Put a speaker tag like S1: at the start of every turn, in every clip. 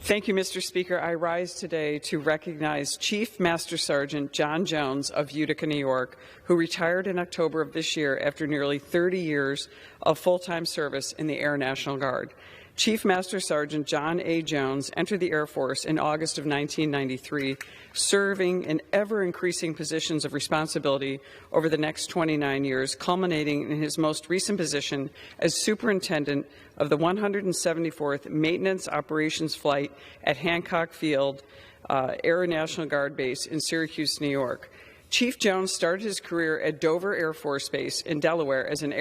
S1: Thank you, Mr. Speaker. I rise today to recognize Chief Master Sergeant John Jones of Utica, New York, who retired in October of this year after nearly 30 years of full-time service in the Air National Guard. Chief Master Sergeant John A. Jones entered the Air Force in August of 1993, serving in ever-increasing positions of responsibility over the next 29 years, culminating in his most recent position as Superintendent of the 174th Maintenance Operations Flight at Hancock Field Air National Guard Base in Syracuse, New York. Chief Jones started his career at Dover Air Force Base in Delaware as an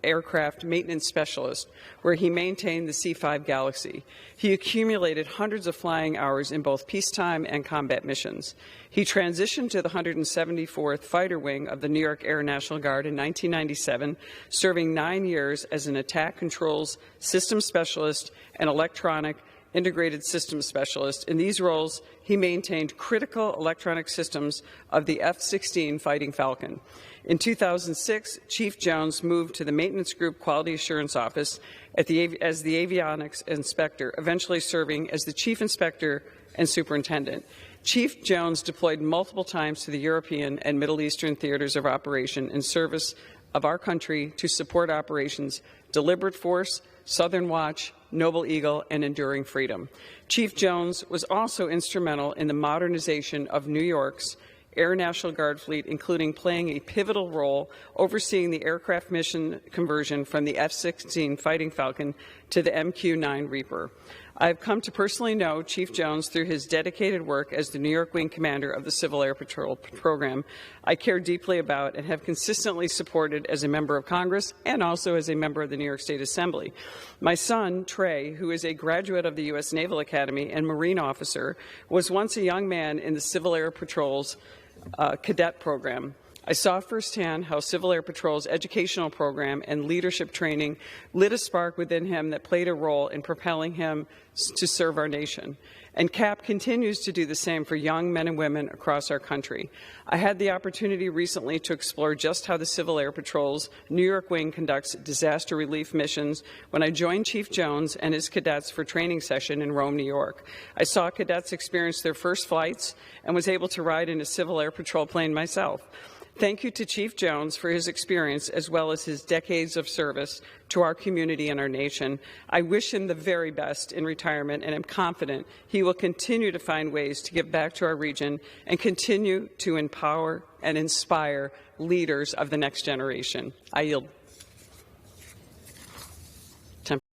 S1: aircraft maintenance specialist, where he maintained the C-5 Galaxy. He accumulated hundreds of flying hours in both peacetime and combat missions. He transitioned to the 174th Fighter Wing of the New York Air National Guard in 1997, serving 9 years as an attack controls system specialist and electronic integrated systems specialist. In these roles, he maintained critical electronic systems of the F-16 Fighting Falcon. In 2006, Chief Jones moved to the Maintenance Group Quality Assurance Office as the avionics inspector, eventually serving as the chief inspector and superintendent. Chief Jones deployed multiple times to the European and Middle Eastern theaters of operation in service of our country to support operations Deliberate Force, Southern Watch, Noble Eagle, and Enduring Freedom. Chief Jones was also instrumental in the modernization of New York's Air National Guard fleet, including playing a pivotal role overseeing the aircraft mission conversion from the F-16 Fighting Falcon to the MQ-9 Reaper. I have come to personally know Chief Jones through his dedicated work as the New York Wing Commander of the Civil Air Patrol program I care deeply about and have consistently supported as a member of Congress and also as a member of the New York State Assembly. My son, Trey, who is a graduate of the U.S. Naval Academy and Marine officer, was once a young man in the Civil Air Patrol's cadet program. I saw firsthand how Civil Air Patrol's educational program and leadership training lit a spark within him that played a role in propelling him to serve our nation. And CAP continues to do the same for young men and women across our country. I had the opportunity recently to explore just how the Civil Air Patrol's New York Wing conducts disaster relief missions when I joined Chief Jones and his cadets for training session in Rome, New York. I saw cadets experience their first flights and was able to ride in a Civil Air Patrol plane myself. Thank you to Chief Jones for his experience as well as his decades of service to our community and our nation. I wish him the very best in retirement and am confident he will continue to find ways to give back to our region and continue to empower and inspire leaders of the next generation. I yield.